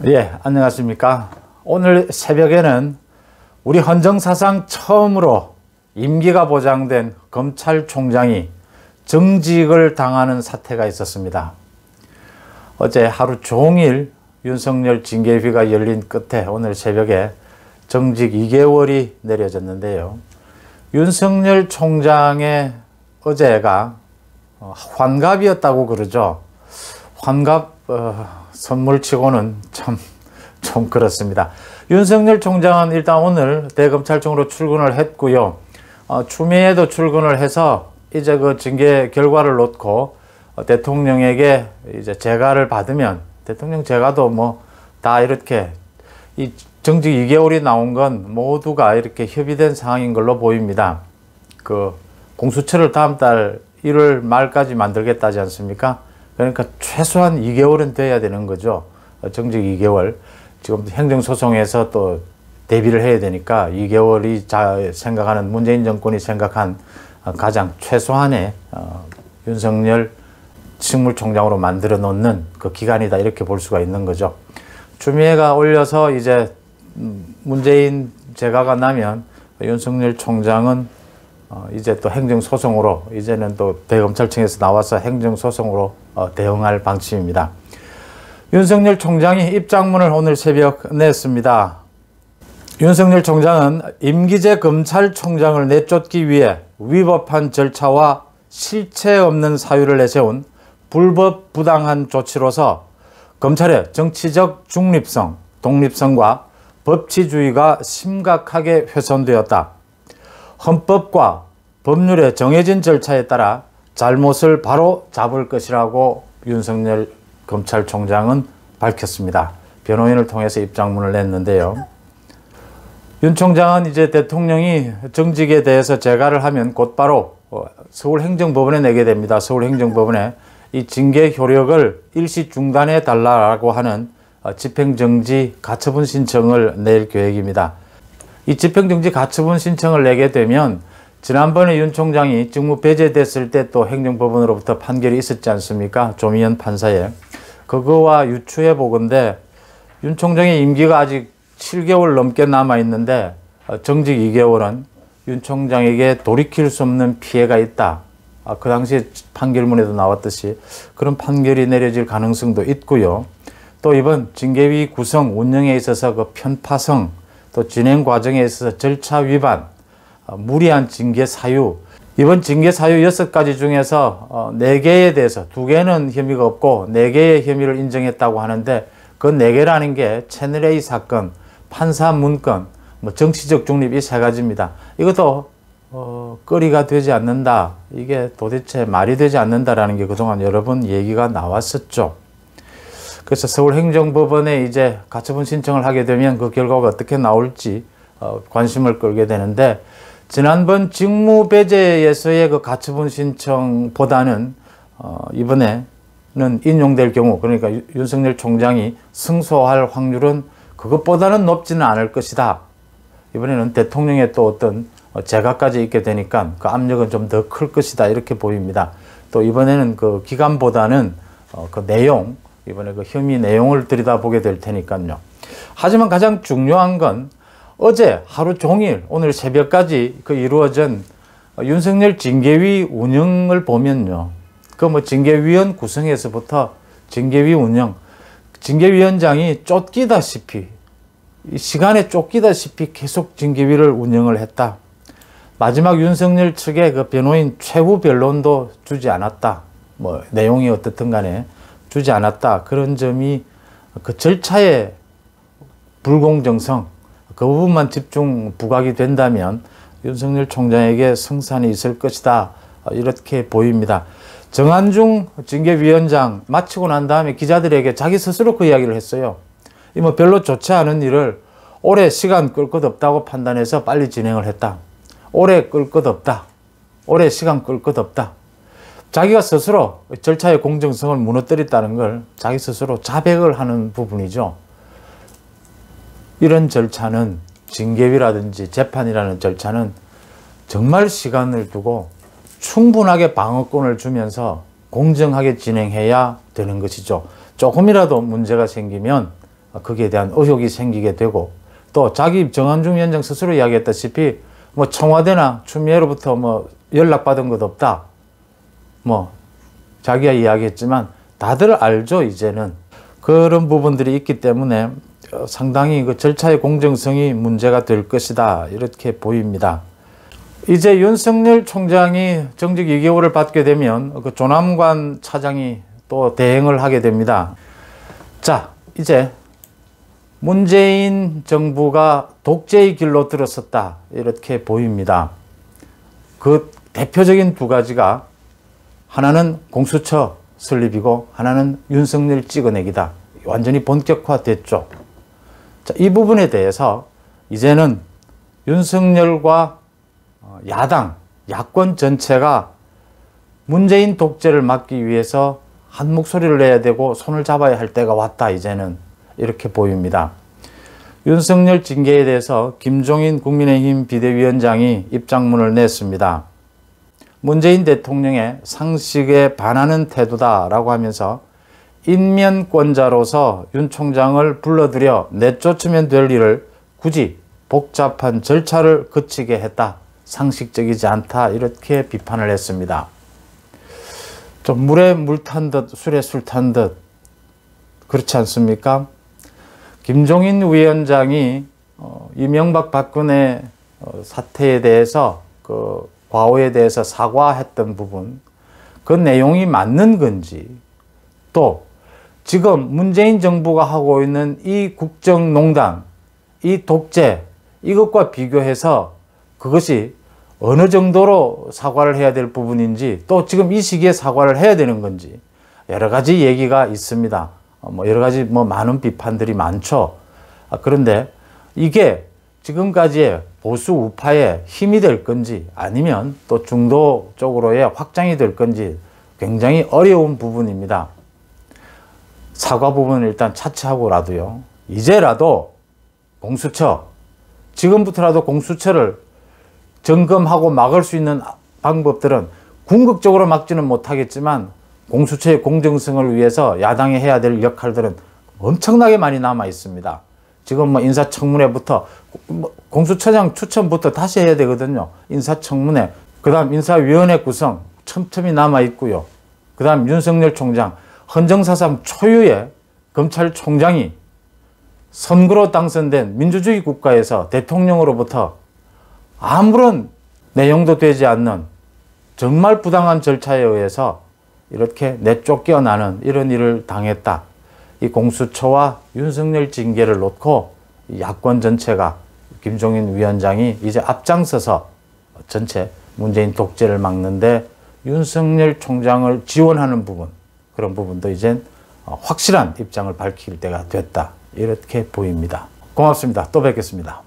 예, 안녕하십니까. 오늘 새벽에는 우리 헌정사상 처음으로 임기가 보장된 검찰총장이 정직을 당하는 사태가 있었습니다. 어제 하루 종일 윤석열 징계위가 열린 끝에 오늘 새벽에 정직 2개월이 내려졌는데요. 윤석열 총장의 어제가 환갑이었다고 그러죠. 환갑 선물치고는 좀 그렇습니다. 윤석열 총장은 일단 오늘 대검찰청으로 출근을 했고요. 추미애도 출근을 해서 이제 그 징계 결과를 놓고 대통령에게 이제 재가를 받으면 대통령 재가도 뭐 다 이렇게 이 정직 2개월이 나온 건 모두가 이렇게 협의된 상황인 걸로 보입니다. 그 공수처를 다음 달 1월 말까지 만들겠다지 않습니까? 그러니까 최소한 2개월은 돼야 되는 거죠. 정직 2개월. 지금 행정소송에서 또 대비를 해야 되니까 2개월이 생각하는 문재인 정권이 생각한 가장 최소한의 윤석열 식물총장으로 만들어 놓는 그 기간이다 이렇게 볼 수가 있는 거죠. 추미애가 올려서 이제 문재인 재가가 나면 윤석열 총장은 이제 또 행정소송으로 이제는 또 대검찰청에서 나와서 행정소송으로 대응할 방침입니다. 윤석열 총장이 입장문을 오늘 새벽 냈습니다. 윤석열 총장은 임기제 검찰총장을 내쫓기 위해 위법한 절차와 실체 없는 사유를 내세운 불법 부당한 조치로서 검찰의 정치적 중립성, 독립성과 법치주의가 심각하게 훼손되었다. 헌법과 법률에 정해진 절차에 따라 잘못을 바로 잡을 것이라고 윤석열 검찰총장은 밝혔습니다. 변호인을 통해서 입장문을 냈는데요. 윤 총장은 이제 대통령이 정직에 대해서 재가를 하면 곧바로 서울행정법원에 내게 됩니다. 서울행정법원에 이 징계 효력을 일시 중단해 달라고 하는 집행정지 가처분 신청을 낼 계획입니다. 이 집행정지 가처분 신청을 내게 되면 지난번에 윤 총장이 직무 배제됐을 때 또 행정법원으로부터 판결이 있었지 않습니까? 조미연 판사에. 그거와 유추해 보건대 윤 총장의 임기가 아직 7개월 넘게 남아있는데 정직 2개월은 윤 총장에게 돌이킬 수 없는 피해가 있다. 그 당시에 판결문에도 나왔듯이 그런 판결이 내려질 가능성도 있고요. 또 이번 징계위 구성 운영에 있어서 그 편파성 또 진행 과정에 있어서 절차 위반, 무리한 징계 사유, 이번 징계 사유 6가지 중에서 4개에 대해서 2개는 혐의가 없고 4개의 혐의를 인정했다고 하는데 그 4개라는 게 채널A 사건, 판사 문건, 뭐 정치적 중립 이 3가지입니다. 이것도 거리가 되지 않는다. 이게 도대체 말이 되지 않는다라는 게 그동안 여러 번 얘기가 나왔었죠. 그래서 서울행정법원에 이제 가처분 신청을 하게 되면 그 결과가 어떻게 나올지 관심을 끌게 되는데 지난번 직무배제에서의 그 가처분 신청보다는 이번에는 인용될 경우 그러니까 윤석열 총장이 승소할 확률은 그것보다는 높지는 않을 것이다. 이번에는 대통령의 또 어떤 재가까지 있게 되니까 그 압력은 좀 더 클 것이다 이렇게 보입니다. 또 이번에는 그 기간보다는 그 내용 이번에 그 혐의 내용을 들여다보게 될 테니까요. 하지만 가장 중요한 건 어제 하루 종일 오늘 새벽까지 그 이루어진 윤석열 징계위 운영을 보면요. 그 뭐 징계위원 구성에서부터 징계위 운영, 징계위원장이 쫓기다시피 시간에 쫓기다시피 계속 징계위를 운영을 했다. 마지막 윤석열 측의 그 변호인 최후 변론도 주지 않았다. 뭐 내용이 어떻든 간에 주지 않았다. 그런 점이 그 절차의 불공정성 그 부분만 집중 부각이 된다면 윤석열 총장에게 승산이 있을 것이다. 이렇게 보입니다. 정한중 징계위원장 마치고 난 다음에 기자들에게 자기 스스로 그 이야기를 했어요. 이 뭐 별로 좋지 않은 일을 오래 시간 끌 것 없다고 판단해서 빨리 진행을 했다. 오래 끌 것 없다. 오래 시간 끌 것 없다. 자기가 스스로 절차의 공정성을 무너뜨렸다는 걸 자기 스스로 자백을 하는 부분이죠. 이런 절차는 징계위라든지 재판이라는 절차는 정말 시간을 두고 충분하게 방어권을 주면서 공정하게 진행해야 되는 것이죠. 조금이라도 문제가 생기면 거기에 대한 의혹이 생기게 되고, 또 자기 정한중 위원장 스스로 이야기했다시피 뭐 청와대나 추미애로부터 뭐 연락받은 것 없다, 뭐 자기가 이야기했지만 다들 알죠. 이제는 그런 부분들이 있기 때문에 상당히 그 절차의 공정성이 문제가 될 것이다, 이렇게 보입니다. 이제 윤석열 총장이 정직 2개월을 받게 되면 그 조남관 차장이 또 대행을 하게 됩니다. 자, 이제 문재인 정부가 독재의 길로 들어섰다, 이렇게 보입니다. 그 대표적인 두 가지가, 하나는 공수처 설립이고 하나는 윤석열 찍어내기다. 완전히 본격화됐죠. 자, 이 부분에 대해서 이제는 윤석열과 야당, 야권 전체가 문재인 독재를 막기 위해서 한 목소리를 내야 되고 손을 잡아야 할 때가 왔다, 이제는, 이렇게 보입니다. 윤석열 징계에 대해서 김종인 국민의힘 비대위원장이 입장문을 냈습니다. 문재인 대통령의 상식에 반하는 태도다라고 하면서 인면권자로서 윤 총장을 불러들여 내쫓으면 될 일을 굳이 복잡한 절차를 거치게 했다, 상식적이지 않다, 이렇게 비판을 했습니다. 좀 물에 물 탄 듯 술에 술 탄 듯, 그렇지 않습니까? 김종인 위원장이 이명박 박근혜 사태에 대해서, 그 과오에 대해서 사과했던 부분, 그 내용이 맞는 건지, 또 지금 문재인 정부가 하고 있는 이 국정농단, 이 독재, 이것과 비교해서 그것이 어느 정도로 사과를 해야 될 부분인지, 또 지금 이 시기에 사과를 해야 되는 건지, 여러 가지 얘기가 있습니다. 여러 가지 많은 비판들이 많죠. 그런데 이게 지금까지의 보수 우파의 힘이 될 건지, 아니면 또 중도 쪽으로의 확장이 될 건지 굉장히 어려운 부분입니다. 사과 부분을 일단 차치하고라도요, 이제라도 공수처, 지금부터라도 공수처를 점검하고 막을 수 있는 방법들은 궁극적으로 막지는 못하겠지만 공수처의 공정성을 위해서 야당이 해야 될 역할들은 엄청나게 많이 남아 있습니다. 지금 인사청문회부터, 공수처장 추천부터 다시 해야 되거든요. 인사청문회, 그 다음 인사위원회 구성 첨첨이 남아 있고요. 그 다음 윤석열 총장, 헌정사상 초유의 검찰총장이 선거로 당선된 민주주의 국가에서 대통령으로부터 아무런 내용도 되지 않는 정말 부당한 절차에 의해서 이렇게 내쫓겨나는 이런 일을 당했다. 이 공수처와 윤석열 징계를 놓고 야권 전체가, 김종인 위원장이 이제 앞장서서 전체 문재인 독재를 막는데 윤석열 총장을 지원하는 부분, 그런 부분도 이젠 확실한 입장을 밝힐 때가 됐다, 이렇게 보입니다. 고맙습니다. 또 뵙겠습니다.